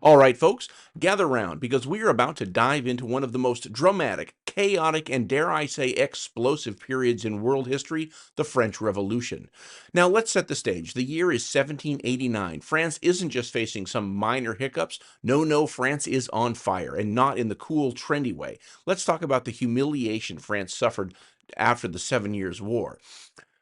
All right, folks, gather round because we are about to dive into one of the most dramatic, chaotic, and dare I say explosive periods in world history, the French Revolution. Now, let's set the stage. The year is 1789. France isn't just facing some minor hiccups. No, no, France is on fire, and not in the cool, trendy way. Let's talk about the humiliation France suffered after the Seven Years' War.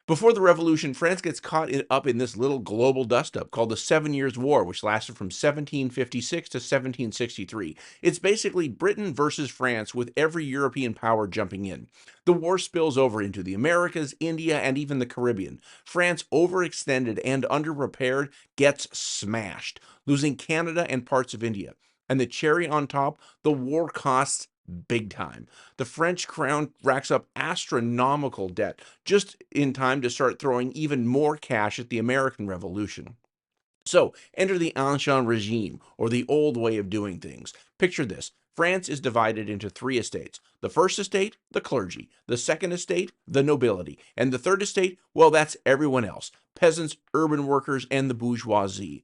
Before the revolution, France gets up in this little global dust-up called the Seven Years' War, which lasted from 1756 to 1763. It's basically Britain versus France with every European power jumping in. The war spills over into the Americas, India, and even the Caribbean. France, overextended and underprepared, gets smashed, losing Canada and parts of India. And the cherry on top, the war costs big time. The French crown racks up astronomical debt just in time to start throwing even more cash at the American Revolution. So, enter the Ancien regime, or the old way of doing things. Picture this. France is divided into three estates. The first estate, the clergy. The second estate, the nobility. And the third estate, well, that's everyone else. Peasants, urban workers, and the bourgeoisie.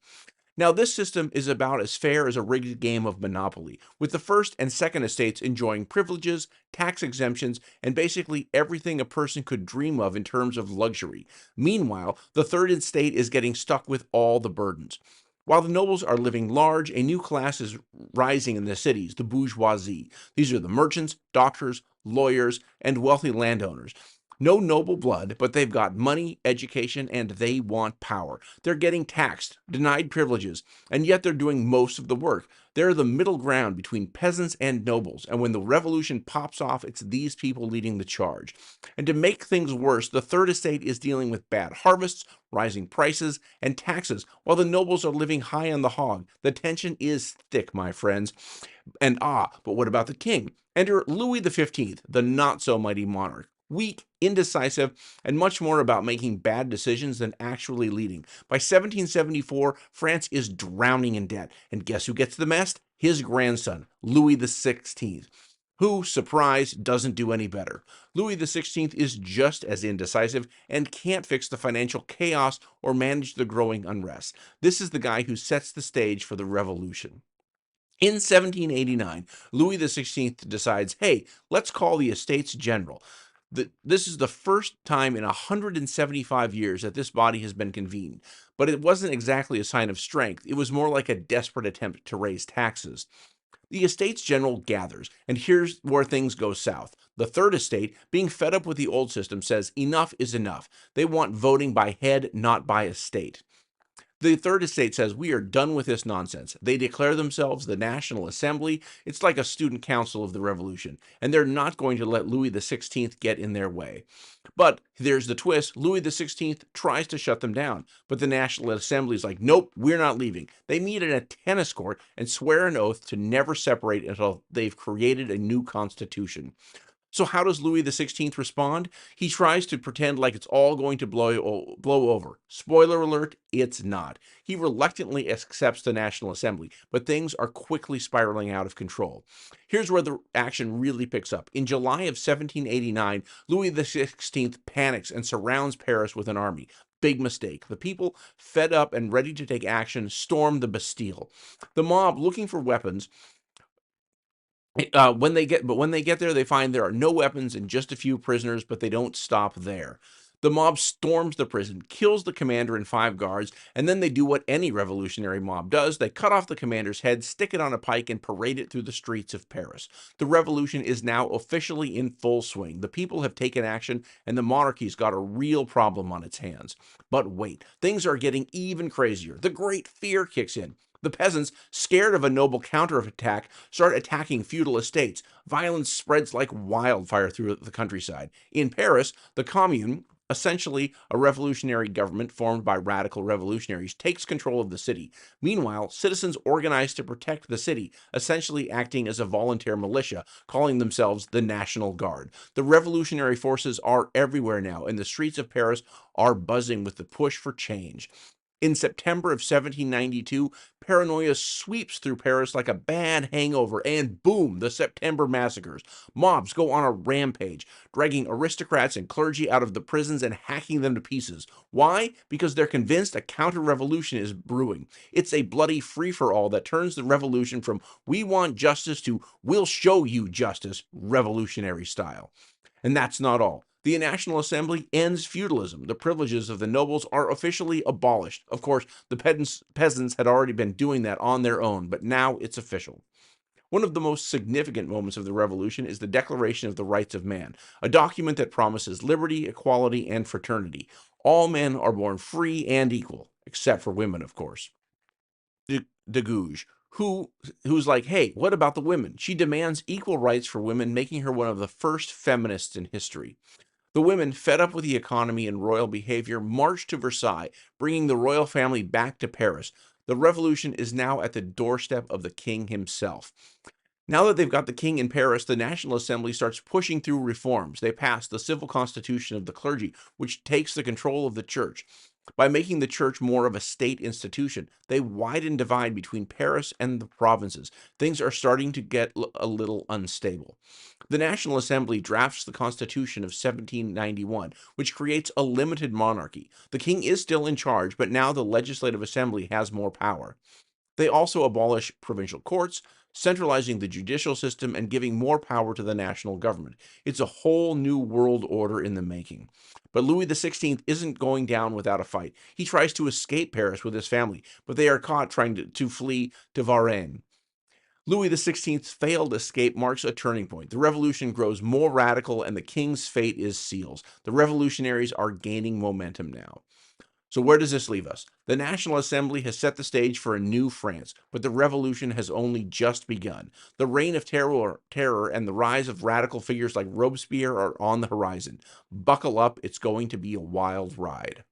Now, this system is about as fair as a rigged game of Monopoly, with the first and second estates enjoying privileges, tax exemptions, and basically everything a person could dream of in terms of luxury. Meanwhile, the third estate is getting stuck with all the burdens. While the nobles are living large, a new class is rising in the cities, the bourgeoisie. These are the merchants, doctors, lawyers, and wealthy landowners. No noble blood, but they've got money, education, and they want power. They're getting taxed, denied privileges, and yet they're doing most of the work. They're the middle ground between peasants and nobles, and when the revolution pops off, it's these people leading the charge. And to make things worse, the third estate is dealing with bad harvests, rising prices, and taxes, while the nobles are living high on the hog. The tension is thick, my friends. But what about the king? Enter Louis XV, the not-so-mighty monarch. Weak, indecisive, and much more about making bad decisions than actually leading. By 1774, France is drowning in debt. And guess who gets the mess? His grandson, Louis XVI, who, surprise, doesn't do any better. Louis XVI is just as indecisive and can't fix the financial chaos or manage the growing unrest. This is the guy who sets the stage for the revolution. In 1789, Louis XVI decides, hey, let's call the Estates General. This is the first time in 175 years that this body has been convened, but it wasn't exactly a sign of strength. It was more like a desperate attempt to raise taxes. The Estates General gathers, and here's where things go south. The third estate, being fed up with the old system, says enough is enough. They want voting by head, not by estate. The third estate says, we are done with this nonsense. They declare themselves the National Assembly. It's like a student council of the revolution, and they're not going to let Louis XVI get in their way. But there's the twist. Louis XVI tries to shut them down, but the National Assembly is like, nope, we're not leaving. They meet at a tennis court and swear an oath to never separate until they've created a new constitution. So how does Louis XVI respond? He tries to pretend like it's all going to blow over. Spoiler alert, it's not. He reluctantly accepts the National Assembly, but things are quickly spiraling out of control. Here's where the action really picks up. In July of 1789, Louis XVI panics and surrounds Paris with an army. Big mistake. The people, fed up and ready to take action, storm the Bastille. The mob, looking for weapons, when they get there, they find there are no weapons and just a few prisoners, but they don't stop there. The mob storms the prison, kills the commander and 5 guards, and then they do what any revolutionary mob does. They cut off the commander's head, stick it on a pike, and parade it through the streets of Paris. The revolution is now officially in full swing. The people have taken action, and the monarchy's got a real problem on its hands. But wait, things are getting even crazier. The great fear kicks in. The peasants, scared of a noble counterattack, start attacking feudal estates. Violence spreads like wildfire through the countryside. In Paris, the Commune, essentially a revolutionary government formed by radical revolutionaries, takes control of the city. Meanwhile, citizens organize to protect the city, essentially acting as a volunteer militia, calling themselves the National Guard. The revolutionary forces are everywhere now, and the streets of Paris are buzzing with the push for change. In September of 1792, paranoia sweeps through Paris like a bad hangover, and boom, the September massacres. Mobs go on a rampage, dragging aristocrats and clergy out of the prisons and hacking them to pieces. Why? Because they're convinced a counter revolution is brewing. It's a bloody free for all that turns the revolution from "we want justice" to "we'll show you justice," revolutionary style. And that's not all. The National Assembly ends feudalism. The privileges of the nobles are officially abolished. Of course, the peasants had already been doing that on their own, but now it's official. One of the most significant moments of the revolution is the Declaration of the Rights of Man, a document that promises liberty, equality, and fraternity. All men are born free and equal, except for women, of course. De Gouges, who's like, hey, what about the women? She demands equal rights for women, making her one of the first feminists in history. The women, fed up with the economy and royal behavior, marched to Versailles, bringing the royal family back to Paris. The revolution is now at the doorstep of the king himself. Now that they've got the king in Paris, the National Assembly starts pushing through reforms. They pass the civil constitution of the clergy, which takes the control of the church. By making the church more of a state institution, they widen divide between Paris and the provinces. Things are starting to get a little unstable. The National Assembly drafts the Constitution of 1791, which creates a limited monarchy. The king is still in charge, but now the Legislative Assembly has more power. They also abolish provincial courts, centralizing the judicial system and giving more power to the national government. It's a whole new world order in the making. But Louis XVI isn't going down without a fight. He tries to escape Paris with his family, but they are caught trying to flee to Varennes. Louis XVI's failed escape marks a turning point. The revolution grows more radical and the king's fate is sealed. The revolutionaries are gaining momentum now. So where does this leave us? The National Assembly has set the stage for a new France, but the revolution has only just begun. The reign of terror and the rise of radical figures like Robespierre are on the horizon. Buckle up, it's going to be a wild ride.